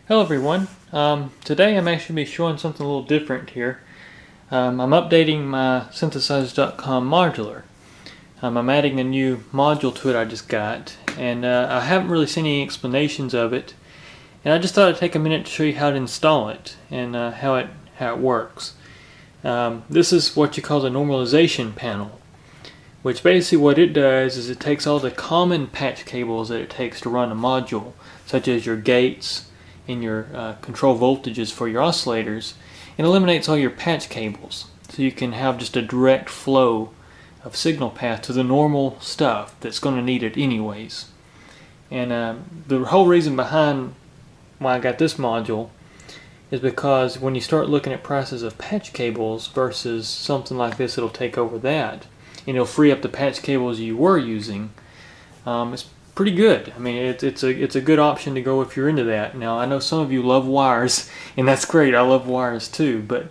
Hello everyone. Today I'm actually going to be showing something a little different here. I'm updating my synthesize.com modular. I'm adding a new module to it I just got, and I haven't really seen any explanations of it, and I just thought I'd take a minute to show you how to install it and how it works. This is what you call the normalization panel, which basically what it does is it takes all the common patch cables that it takes to run a module, such as your gates and your control voltages for your oscillators, and eliminates all your patch cables, so you can have just a direct flow of signal path to the normal stuff that's going to need it anyways. And the whole reason behind why I got this module is because when you start looking at prices of patch cables versus something like this, it'll take over that, and it'll free up the patch cables you were using. It's pretty good. I mean, it's a good option to go if you're into that. Now, I know some of you love wires, and that's great. I love wires too, but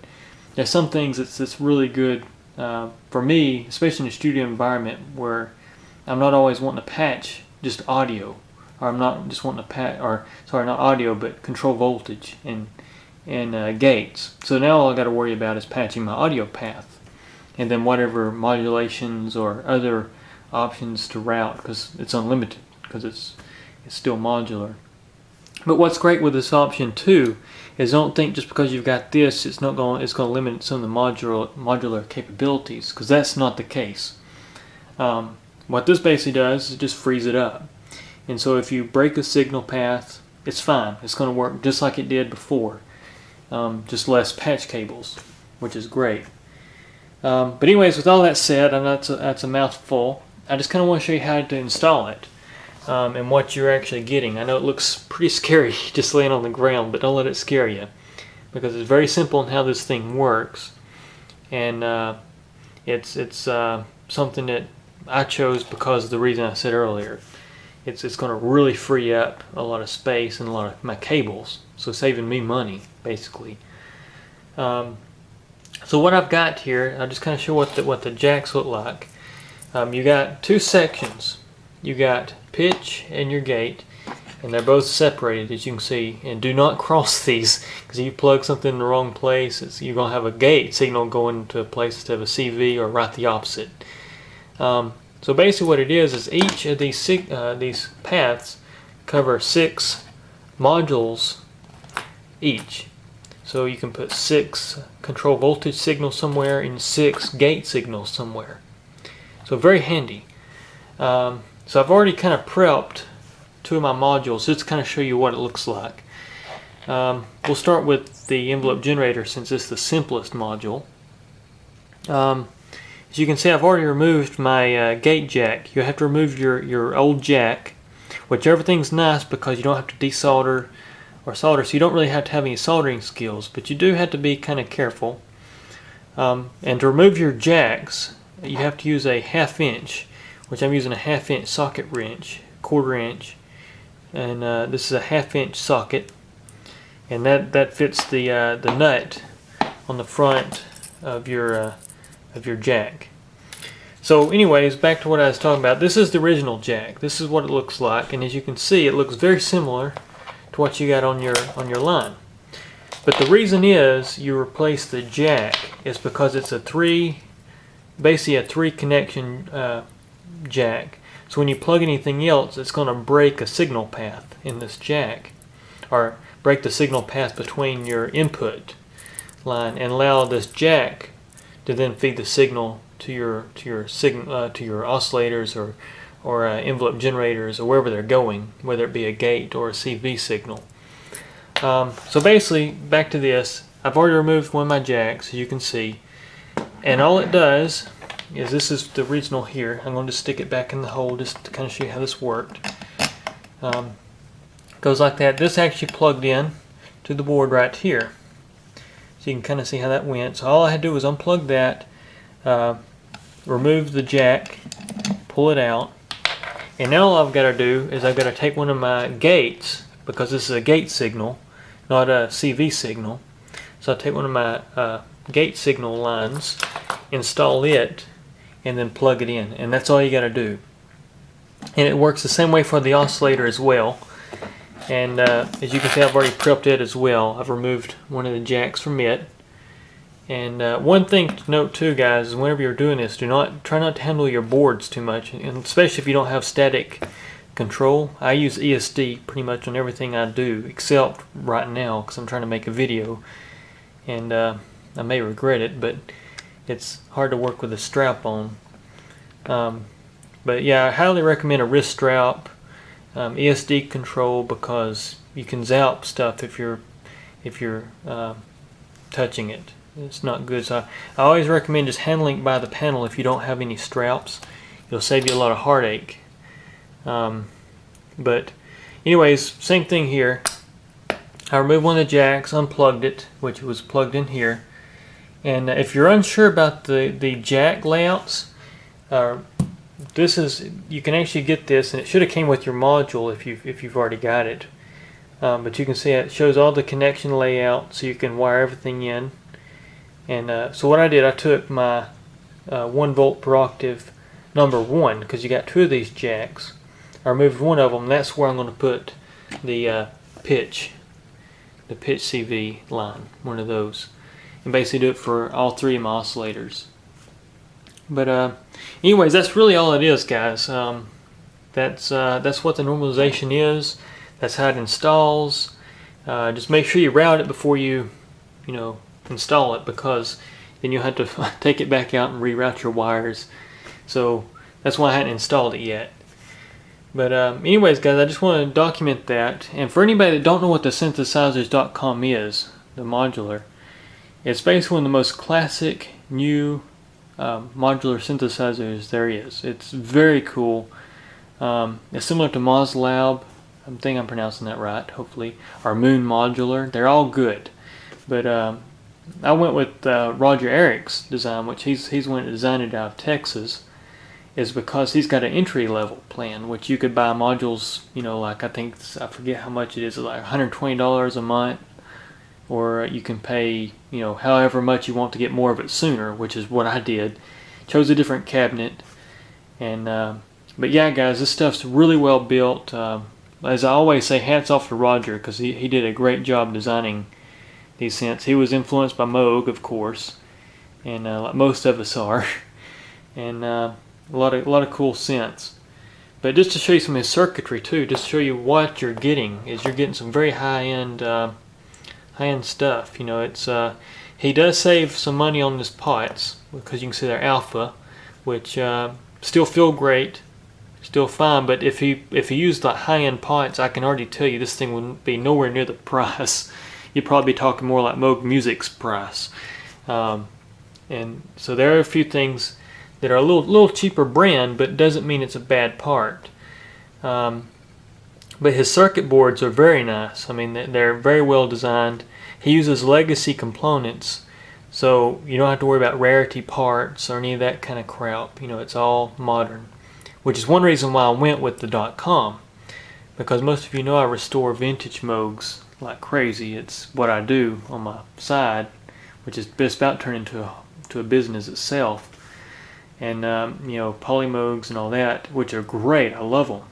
there's some things that's really good for me, especially in a studio environment where I'm not always wanting to patch just audio, or I'm not just wanting to patch, or sorry, not audio, but control voltage and gates. So now all I got to worry about is patching my audio path, and then whatever modulations or other options to route, because it's unlimited, because it's still modular. But what's great with this option too is don't think just because you've got this it's going to limit some of the modular capabilities, because that's not the case. What this basically does is it just frees it up, and so if you break a signal path, it's fine. It's going to work just like it did before, just less patch cables, which is great. But anyways, with all that said, I know that's a mouthful. I just kind of want to show you how to install it and what you're actually getting. I know it looks pretty scary just laying on the ground, but don't let it scare you, because it's very simple in how this thing works, and it's something that I chose because of the reason I said earlier. It's going to really free up a lot of space and a lot of my cables, so saving me money basically. So what I've got here, I'll just kind of show what the jacks look like. You got two sections. You got pitch and your gate, and they're both separated, as you can see. And do not cross these, because if you plug something in the wrong place, you're going to have a gate signal going to a place instead of a CV, or right the opposite. So basically what it is each of these paths cover 6 modules each. So you can put 6 control voltage signals somewhere and 6 gate signals somewhere. So very handy. So I've already kind of prepped 2 of my modules just to kind of show you what it looks like. We'll start with the envelope generator, since it's the simplest module. As you can see, I've already removed my gate jack. You have to remove your old jack, which everything's nice because you don't have to desolder or solder, so you don't really have to have any soldering skills, but you do have to be kind of careful. And to remove your jacks, you have to use a 1/2 inch, which I'm using a 1/2 inch socket wrench, 1/4 inch, and this is a 1/2 inch socket, and that fits the nut on the front of your jack. So anyways, back to what I was talking about. This is the original jack. This is what it looks like, and as you can see, it looks very similar to what you got on your line. But the reason is you replace the jack is because it's basically a 3 connection jack. So when you plug anything else, it's going to break a signal path in this jack, or break the signal path between your input line, and allow this jack to then feed the signal to your oscillators or envelope generators, or wherever they're going, whether it be a gate or a CV signal. So basically, back to this, I've already removed one of my jacks, as you can see, and all it does is, this is the original here. I'm going to just stick it back in the hole just to kind of show you how this worked. Goes like that. This actually plugged in to the board right here, so you can kind of see how that went. So all I had to do was unplug that, remove the jack, pull it out, and now all I've got to do is I've got to take one of my gates, because this is a gate signal, not a CV signal. So I'll take one of my gate signal lines, install it, and then plug it in, and that's all you got to do. And it works the same way for the oscillator as well. And as you can see, I've already prepped it as well. I've removed one of the jacks from it. And one thing to note too, guys, is whenever you're doing this, try not to handle your boards too much, and especially if you don't have static control. I use ESD pretty much on everything I do, except right now because I'm trying to make a video, and I may regret it, but it's hard to work with a strap on. But yeah, I highly recommend a wrist strap, ESD control, because you can zap stuff if you're touching it. It's not good. So I always recommend just handling it by the panel if you don't have any straps. It'll save you a lot of heartache. But anyways, same thing here. I removed one of the jacks, unplugged it, which was plugged in here. And if you're unsure about the jack layouts, you can actually get this, and it should have came with your module if you've already got it. But you can see it shows all the connection layout, so you can wire everything in. And so what I did, I took my 1 volt per octave number 1, because you got 2 of these jacks. I removed one of them, and that's where I'm going to put the pitch CV line, one of those, and basically do it for all 3 of my oscillators. But anyways, that's really all it is, guys. That's what the normalization is. That's how it installs. Just make sure you route it before you install it, because then you'll have to take it back out and reroute your wires. So that's why I hadn't installed it yet. But anyways, guys, I just want to document that. And for anybody that don't know what the synthesizers.com is, the modular, it's basically one of the most classic new modular synthesizers there is. It's very cool. It's similar to MozLab. I think I'm pronouncing that right, hopefully. Or Moon Modular. They're all good. But I went with Roger Erich's design, which he's one that designed it out of Texas, is because he's got an entry level plan, which you could buy modules, like I forget how much it is, like $120 a month, or you can pay, however much you want to get more of it sooner, which is what I did. Chose a different cabinet, and but yeah, guys, this stuff's really well built. As I always say, hats off to Roger, because he did a great job designing these synths. He was influenced by Moog, of course, and like most of us are, and a lot of cool synths. But just to show you some of his circuitry too, just to show you what you're getting, is you're getting some very high-end stuff. It's he does save some money on his pots, because you can see they're alpha, which still feel great, still fine. But if he used like high-end pots, I can already tell you this thing wouldn't be nowhere near the price. You'd probably be talking more like Moog Music's price. And so there are a few things that are a little cheaper brand, but doesn't mean it's a bad part. But his circuit boards are very nice. I mean, they're very well designed. He uses legacy components, so you don't have to worry about rarity parts or any of that kind of crap. It's all modern, which is one reason why I went with the Dotcom, because most of you know I restore vintage Moogs like crazy. It's what I do on my side, which is just about turned into a business itself. And Polymoogs and all that, which are great. I love them.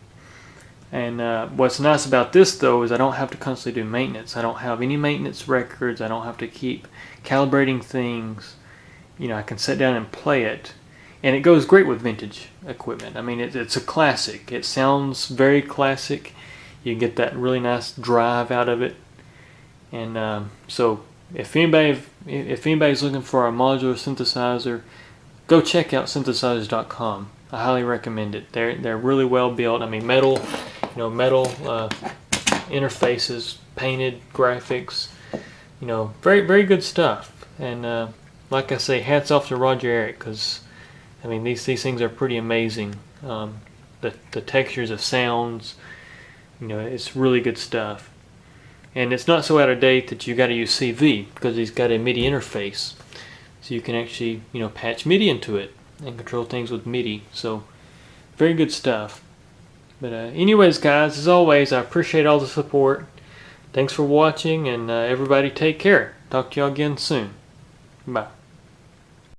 And what's nice about this though is I don't have to constantly do maintenance. I don't have any maintenance records. I don't have to keep calibrating things. I can sit down and play it, and it goes great with vintage equipment. I mean, it's a classic. It sounds very classic. You get that really nice drive out of it. And so if anybody's looking for a modular synthesizer, go check out synthesizers.com. I highly recommend it. They're really well built. I mean, metal interfaces, painted graphics, very, very good stuff. And like I say, hats off to Roger Erich, because I mean, these things are pretty amazing. The textures of sounds, it's really good stuff. And it's not so out of date that you got to use CV, because he's got a MIDI interface, so you can actually patch MIDI into it and control things with MIDI. So very good stuff. But anyways, guys, as always, I appreciate all the support. Thanks for watching, and everybody take care. Talk to y'all again soon. Bye.